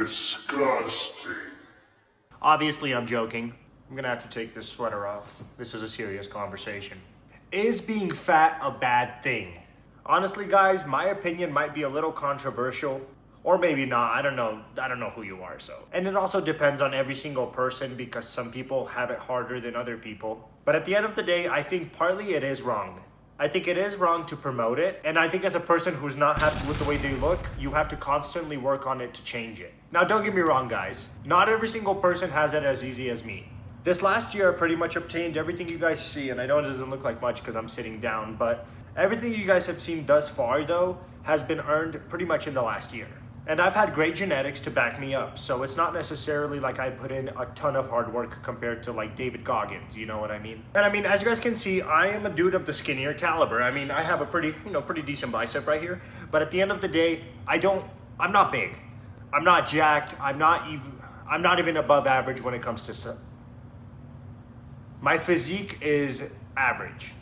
disgusting. Obviously, I'm joking. I'm gonna have to take this sweater off. This is a serious conversation. Is being fat a bad thing? Honestly, guys, my opinion might be a little controversial. Or maybe not, I don't know who you are, so. And it also depends on every single person because some people have it harder than other people. But at the end of the day, I think partly it is wrong. I think it is wrong to promote it, and I think as a person who's not happy with the way they look, you have to constantly work on it to change it. Now, don't get me wrong, guys. Not every single person has it as easy as me. This last year, I pretty much obtained everything you guys see, and I know it doesn't look like much because I'm sitting down, but everything you guys have seen thus far, though, has been earned pretty much in the last year. And I've had great genetics to back me up, so it's not necessarily like I put in a ton of hard work compared to like David Goggins, you know what I mean? And I mean, as you guys can see, I am a dude of the skinnier caliber. I mean, I have a pretty decent bicep right here, but at the end of the day, I'm not big. I'm not jacked. I'm not even above average when it comes to my physique is average.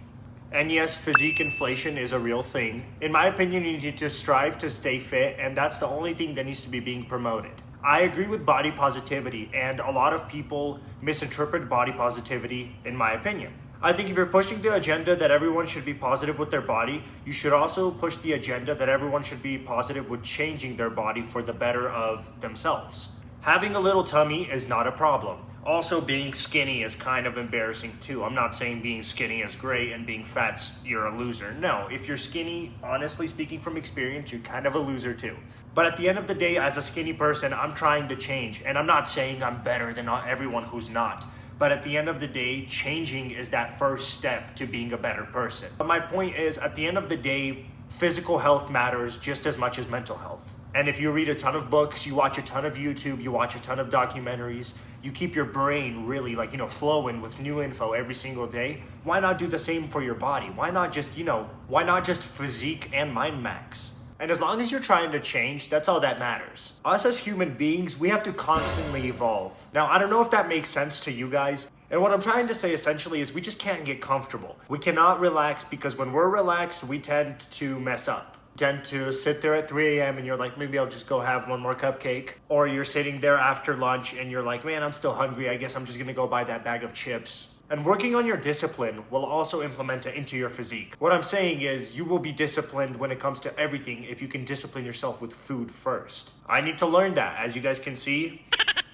And yes, physique inflation is a real thing. In my opinion, you need to strive to stay fit, and that's the only thing that needs to be being promoted. I agree with body positivity, and a lot of people misinterpret body positivity, in my opinion. I think if you're pushing the agenda that everyone should be positive with their body, you should also push the agenda that everyone should be positive with changing their body for the better of themselves. Having a little tummy is not a problem. Also, being skinny is kind of embarrassing too. I'm not saying being skinny is great and being fat's you're a loser. No, if you're skinny, honestly speaking from experience, you're kind of a loser too. But at the end of the day, as a skinny person, I'm trying to change. And I'm not saying I'm better than everyone who's not. But at the end of the day, changing is that first step to being a better person. But my point is, at the end of the day, physical health matters just as much as mental health. And if you read a ton of books, you watch a ton of YouTube, you watch a ton of documentaries, you keep your brain really flowing with new info every single day, why not do the same for your body? Why not just physique and mind max? And as long as you're trying to change, that's all that matters. Us as human beings, we have to constantly evolve. Now, I don't know if that makes sense to you guys. And what I'm trying to say essentially is we just can't get comfortable. We cannot relax because when we're relaxed, we tend to mess up. Tend to sit there at 3 a.m. and you're like, maybe I'll just go have one more cupcake. Or you're sitting there after lunch and you're like, man, I'm still hungry. I guess I'm just gonna go buy that bag of chips. And working on your discipline will also implement it into your physique. What I'm saying is you will be disciplined when it comes to everything if you can discipline yourself with food first. I need to learn that. As you guys can see,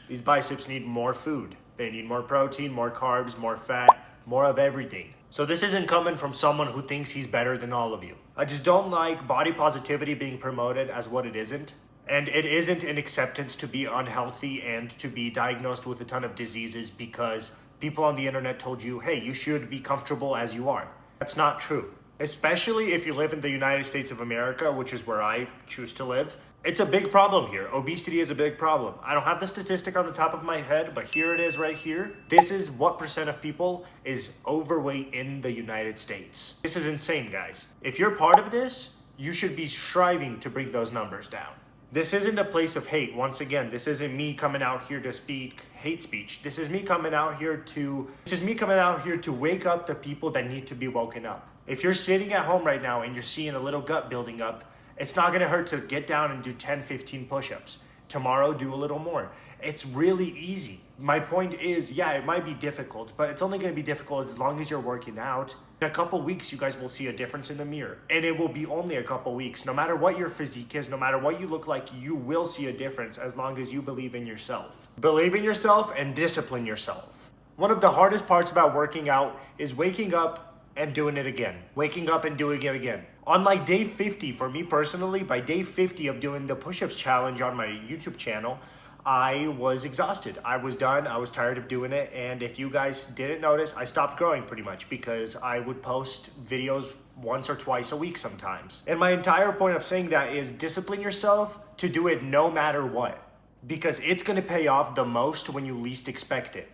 these biceps need more food. They need more protein, more carbs, more fat, more of everything. So this isn't coming from someone who thinks he's better than all of you. I just don't like body positivity being promoted as what it isn't. And it isn't an acceptance to be unhealthy and to be diagnosed with a ton of diseases because people on the internet told you, hey, you should be comfortable as you are. That's not true. Especially if you live in the United States of America, which is where I choose to live. It's a big problem here. Obesity is a big problem. I don't have the statistic on the top of my head, but here it is right here. This is what % of people is overweight in the United States. This is insane, guys. If you're part of this, you should be striving to bring those numbers down. This isn't a place of hate. Once again, this isn't me coming out here to speak hate speech. This is me coming out here to wake up the people that need to be woken up. If you're sitting at home right now and you're seeing a little gut building up, it's not gonna hurt to get down and do 10, 15 push-ups. Tomorrow, do a little more. It's really easy. My point is, yeah, it might be difficult, but it's only gonna be difficult as long as you're working out. In a couple weeks, you guys will see a difference in the mirror. And it will be only a couple weeks. No matter what your physique is, no matter what you look like, you will see a difference as long as you believe in yourself. Believe in yourself and discipline yourself. One of the hardest parts about working out is waking up and doing it again. Waking up and doing it again. On like day 50, for me personally, by day 50 of doing the push-ups challenge on my YouTube channel, I was exhausted. I was done. I was tired of doing it. And if you guys didn't notice, I stopped growing pretty much because I would post videos once or twice a week sometimes. And my entire point of saying that is discipline yourself to do it no matter what, because it's going to pay off the most when you least expect it.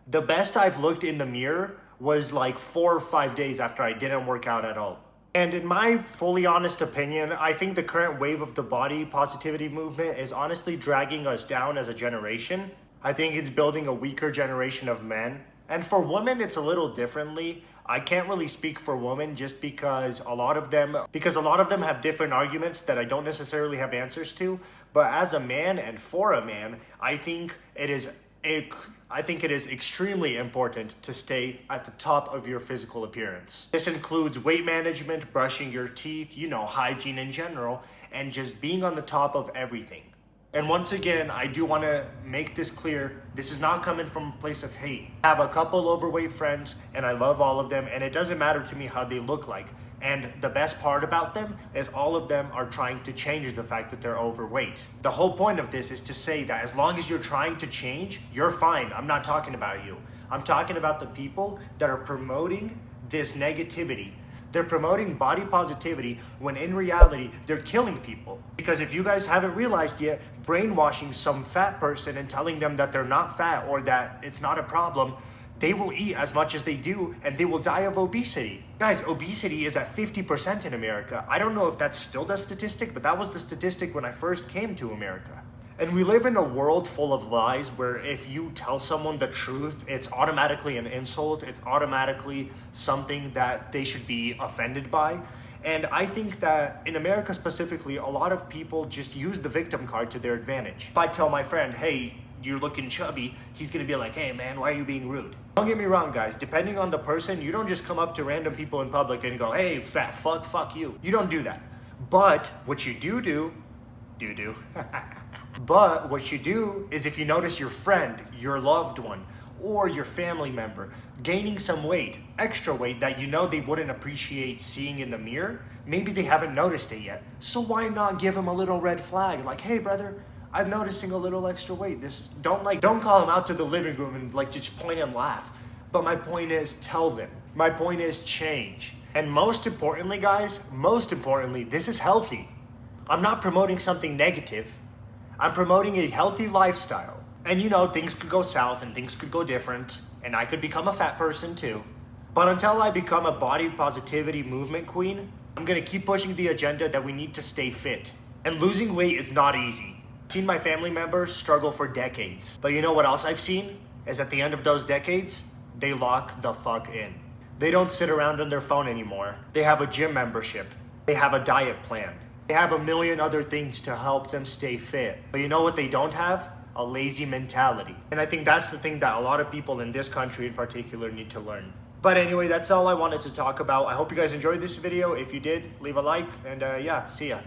The best I've looked in the mirror was like 4 or 5 days after I didn't work out at all. And in my fully honest opinion, I think the current wave of the body positivity movement is honestly dragging us down as a generation. I think it's building a weaker generation of men. And for women, it's a little differently. I can't really speak for women just because a lot of them have different arguments that I don't necessarily have answers to. But as a man and for a man, I think it is extremely important to stay at the top of your physical appearance. This includes weight management, brushing your teeth, hygiene in general, and just being on the top of everything. And once again, I do want to make this clear. This is not coming from a place of hate. I have a couple overweight friends and I love all of them, and it doesn't matter to me how they look like. And the best part about them is all of them are trying to change the fact that they're overweight. The whole point of this is to say that as long as you're trying to change, you're fine. I'm not talking about you. I'm talking about the people that are promoting this negativity. They're promoting body positivity when in reality, they're killing people. Because if you guys haven't realized yet, brainwashing some fat person and telling them that they're not fat or that it's not a problem, they will eat as much as they do and they will die of obesity. Guys, obesity is at 50% in America. I don't know if that's still the statistic, but that was the statistic when I first came to America. And we live in a world full of lies where if you tell someone the truth, it's automatically an insult. It's automatically something that they should be offended by. And I think that in America specifically, a lot of people just use the victim card to their advantage. If I tell my friend, hey, you're looking chubby, he's gonna be like, hey man, why are you being rude? Don't get me wrong, guys. Depending on the person, you don't just come up to random people in public and go, hey, fat fuck you. You don't do that. But what you do, But what you do is if you notice your friend, your loved one, or your family member gaining some weight, extra weight that you know they wouldn't appreciate seeing in the mirror, maybe they haven't noticed it yet. So why not give them a little red flag? Like, hey brother, I'm noticing a little extra weight. Don't call them out to the living room and just point and laugh. But my point is, tell them. My point is, change. And most importantly, guys, this is healthy. I'm not promoting something negative. I'm promoting a healthy lifestyle. And things could go south and things could go different, and I could become a fat person too. But until I become a body positivity movement queen, I'm gonna keep pushing the agenda that we need to stay fit. And losing weight is not easy. I've seen my family members struggle for decades. But you know what else I've seen? Is at the end of those decades, they lock the fuck in. They don't sit around on their phone anymore. They have a gym membership. They have a diet plan. They have a million other things to help them stay fit. But you know what they don't have? A lazy mentality. And I think that's the thing that a lot of people in this country in particular need to learn. But anyway, that's all I wanted to talk about. I hope you guys enjoyed this video. If you did, leave a like and yeah, see ya.